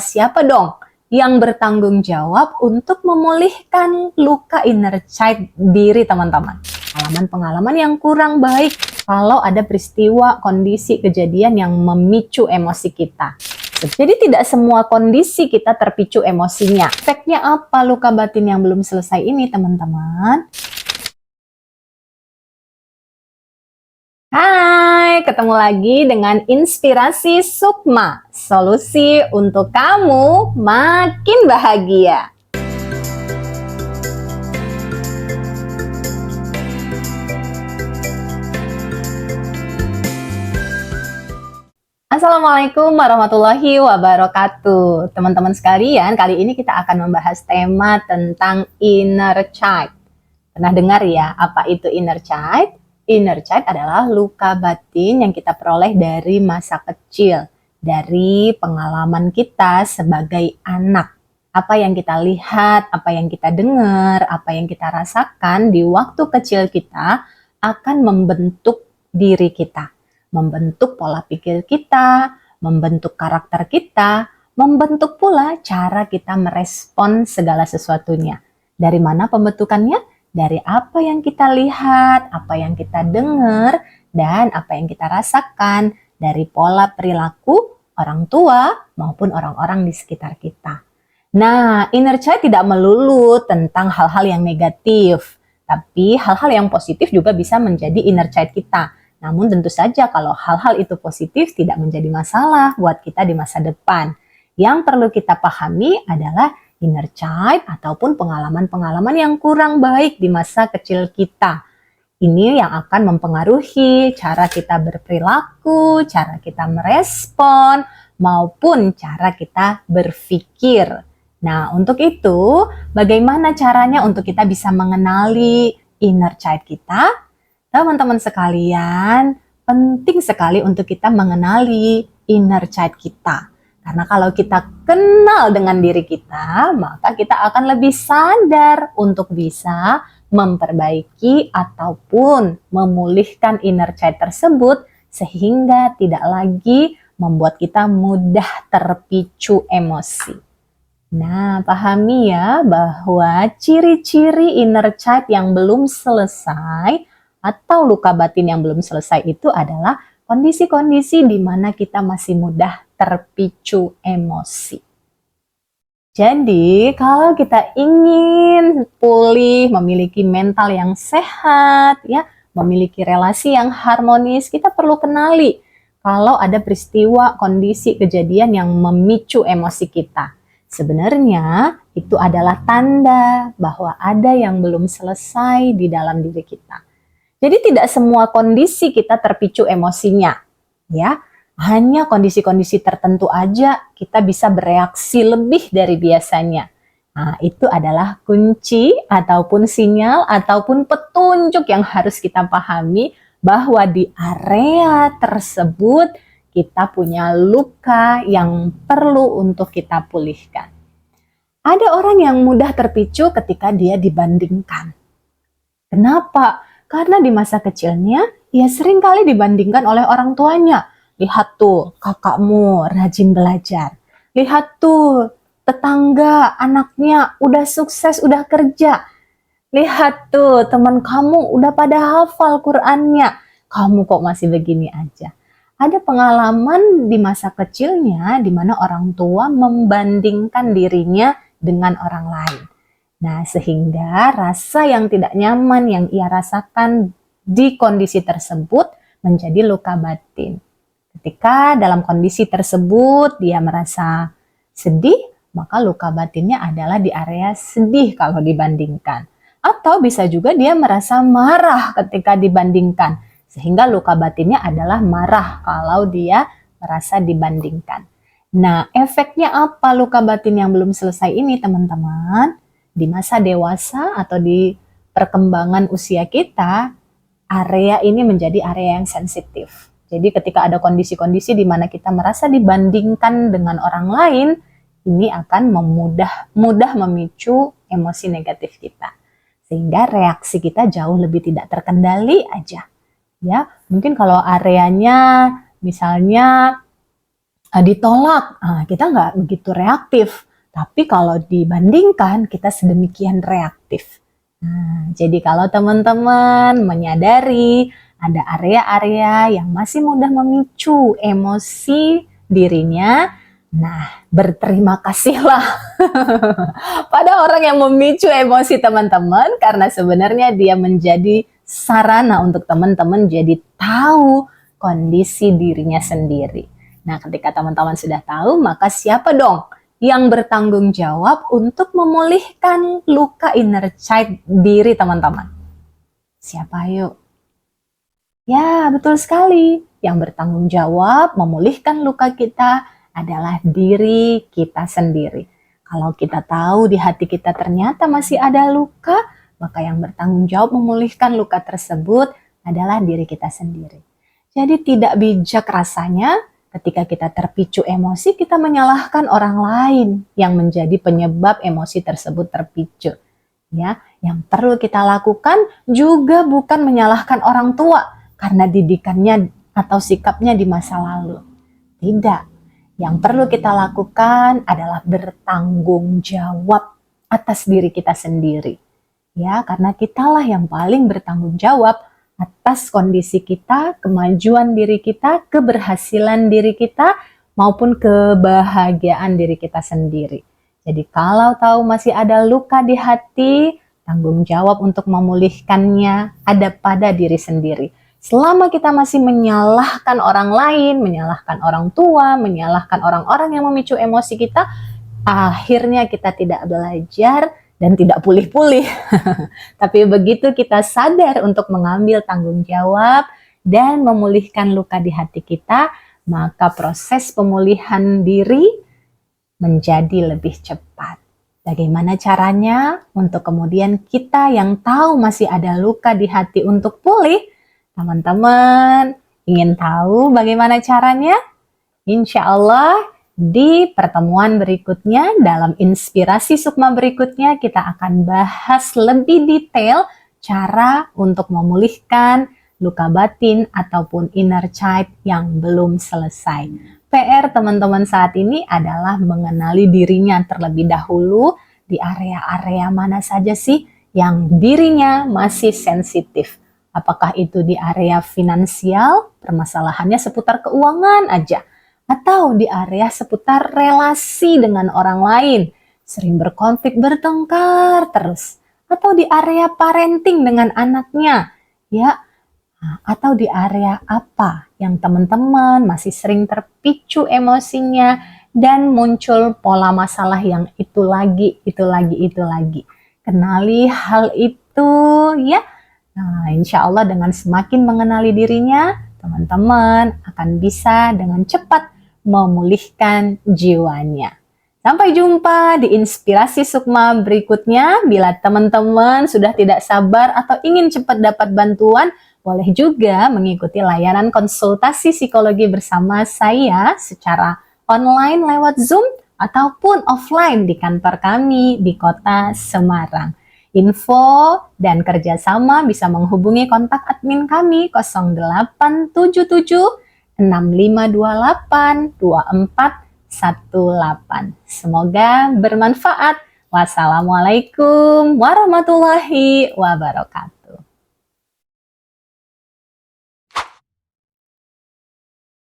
Siapa dong yang bertanggung jawab untuk memulihkan luka inner child diri teman-teman? Pengalaman yang kurang baik kalau ada peristiwa, kondisi, kejadian yang memicu emosi kita. Jadi tidak semua kondisi kita terpicu emosinya. Efeknya apa luka batin yang belum selesai ini teman-teman? Hai, ketemu lagi dengan Inspirasi Sukma, solusi untuk kamu makin bahagia. Assalamualaikum warahmatullahi wabarakatuh. Teman-teman sekalian, kali ini kita akan membahas tema tentang inner child. Pernah dengar ya, apa itu inner child? Inner child adalah luka batin yang kita peroleh dari masa kecil, dari pengalaman kita sebagai anak. Apa yang kita lihat, apa yang kita dengar, apa yang kita rasakan di waktu kecil kita akan membentuk diri kita, membentuk pola pikir kita, membentuk karakter kita, membentuk pula cara kita merespon segala sesuatunya. Dari mana pembentukannya? Dari apa yang kita lihat, apa yang kita dengar, dan apa yang kita rasakan dari pola perilaku orang tua maupun orang-orang di sekitar kita. Nah, inner child tidak melulu tentang hal-hal yang negatif, tapi hal-hal yang positif juga bisa menjadi inner child kita. Namun tentu saja kalau hal-hal itu positif tidak menjadi masalah buat kita di masa depan. Yang perlu kita pahami adalah inner child ataupun pengalaman-pengalaman yang kurang baik di masa kecil kita. Ini yang akan mempengaruhi cara kita berperilaku, cara kita merespon, maupun cara kita berpikir. Nah, untuk itu, bagaimana caranya untuk kita bisa mengenali inner child kita? Teman-teman sekalian, penting sekali untuk kita mengenali inner child kita. Karena kalau kita kenal dengan diri kita, maka kita akan lebih sadar untuk bisa memperbaiki ataupun memulihkan inner child tersebut sehingga tidak lagi membuat kita mudah terpicu emosi. Nah, pahami ya bahwa ciri-ciri inner child yang belum selesai atau luka batin yang belum selesai itu adalah kondisi-kondisi di mana kita masih mudah terpicu emosi. Jadi, kalau kita ingin pulih, memiliki mental yang sehat, ya, memiliki relasi yang harmonis, kita perlu kenali kalau ada peristiwa, kondisi, kejadian yang memicu emosi kita. Sebenarnya itu adalah tanda bahwa ada yang belum selesai di dalam diri kita. Jadi tidak semua kondisi kita terpicu emosinya, ya. Hanya kondisi-kondisi tertentu aja kita bisa bereaksi lebih dari biasanya. Nah, itu adalah kunci ataupun sinyal ataupun petunjuk yang harus kita pahami bahwa di area tersebut kita punya luka yang perlu untuk kita pulihkan. Ada orang yang mudah terpicu ketika dia dibandingkan. Kenapa? Karena di masa kecilnya, ia sering kali dibandingkan oleh orang tuanya. Lihat tuh, kakakmu rajin belajar. Lihat tuh, tetangga anaknya udah sukses, udah kerja. Lihat tuh, teman kamu udah pada hafal Qur'annya. Kamu kok masih begini aja. Ada pengalaman di masa kecilnya di mana orang tua membandingkan dirinya dengan orang lain. Nah, sehingga rasa yang tidak nyaman yang ia rasakan di kondisi tersebut menjadi luka batin. Ketika dalam kondisi tersebut dia merasa sedih, maka luka batinnya adalah di area sedih kalau dibandingkan. Atau bisa juga dia merasa marah ketika dibandingkan, sehingga luka batinnya adalah marah kalau dia merasa dibandingkan. Nah, efeknya apa luka batin yang belum selesai ini teman-teman? Di masa dewasa atau di perkembangan usia kita, area ini menjadi area yang sensitif. Jadi ketika ada kondisi-kondisi di mana kita merasa dibandingkan dengan orang lain, ini akan mudah memicu emosi negatif kita. Sehingga reaksi kita jauh lebih tidak terkendali aja. Ya, mungkin kalau areanya misalnya ditolak, kita nggak begitu reaktif. Tapi kalau dibandingkan, kita sedemikian reaktif. Nah, jadi kalau teman-teman menyadari ada area-area yang masih mudah memicu emosi dirinya, nah berterima kasihlah pada orang yang memicu emosi teman-teman, karena sebenarnya dia menjadi sarana untuk teman-teman jadi tahu kondisi dirinya sendiri. Nah, ketika teman-teman sudah tahu, maka siapa dong yang bertanggung jawab untuk memulihkan luka inner child diri teman-teman? Siapa yuk? Ya, betul sekali. Yang bertanggung jawab memulihkan luka kita adalah diri kita sendiri. Kalau kita tahu di hati kita ternyata masih ada luka, maka yang bertanggung jawab memulihkan luka tersebut adalah diri kita sendiri. Jadi tidak bijak rasanya ketika kita terpicu emosi, kita menyalahkan orang lain yang menjadi penyebab emosi tersebut terpicu. Ya, yang perlu kita lakukan juga bukan menyalahkan orang tua karena didikannya atau sikapnya di masa lalu. Tidak. Yang perlu kita lakukan adalah bertanggung jawab atas diri kita sendiri. Ya, karena kitalah yang paling bertanggung jawab atas kondisi kita, kemajuan diri kita, keberhasilan diri kita, maupun kebahagiaan diri kita sendiri. Jadi kalau tahu masih ada luka di hati, tanggung jawab untuk memulihkannya ada pada diri sendiri. Selama kita masih menyalahkan orang lain, menyalahkan orang tua, menyalahkan orang-orang yang memicu emosi kita, akhirnya kita tidak belajar dan tidak pulih-pulih. Tapi begitu kita sadar untuk mengambil tanggung jawab dan memulihkan luka di hati kita, maka proses pemulihan diri menjadi lebih cepat. Bagaimana caranya untuk kemudian kita yang tahu masih ada luka di hati untuk pulih? Teman-teman ingin tahu bagaimana caranya? Insya Allah di pertemuan berikutnya, dalam inspirasi Sukma berikutnya, kita akan bahas lebih detail cara untuk memulihkan luka batin ataupun inner child yang belum selesai. PR teman-teman saat ini adalah mengenali dirinya terlebih dahulu di area-area mana saja sih yang dirinya masih sensitif. Apakah itu di area finansial, permasalahannya seputar keuangan aja, atau di area seputar relasi dengan orang lain, sering berkonflik, bertengkar terus, atau di area parenting dengan anaknya, ya, atau di area apa yang teman-teman masih sering terpicu emosinya dan muncul pola masalah yang itu lagi. Kenali hal itu ya. Nah, insya Allah dengan semakin mengenali dirinya, teman-teman akan bisa dengan cepat memulihkan jiwanya. Sampai jumpa di Inspirasi Sukma berikutnya. Bila teman-teman sudah tidak sabar atau ingin cepat dapat bantuan, boleh juga mengikuti layanan konsultasi psikologi bersama saya secara online lewat Zoom ataupun offline di kantor kami di Kota Semarang. Info dan kerjasama bisa menghubungi kontak admin kami 0877 6528 2418. Semoga bermanfaat. Wassalamualaikum warahmatullahi wabarakatuh.